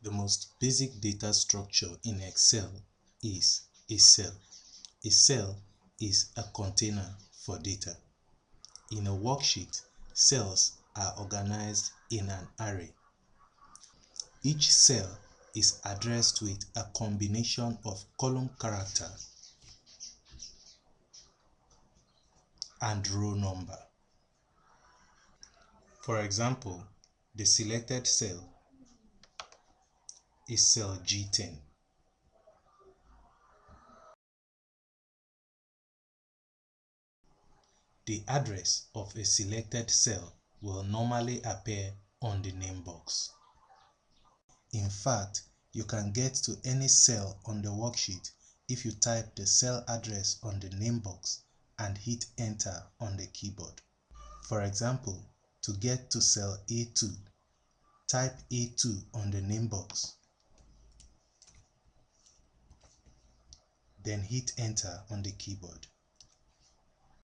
The most basic data structure in Excel is a cell. A cell is a container for data. In a worksheet, cells are organized in an array. Each cell is addressed with a combination of column character and row number. For example, the selected cell is cell G10. The address of a selected cell will normally appear on the name box. In fact, you can get to any cell on the worksheet if you type the cell address on the name box and hit enter on the keyboard. For example, to get to cell A2, type A2 on the name box, then hit enter on the keyboard.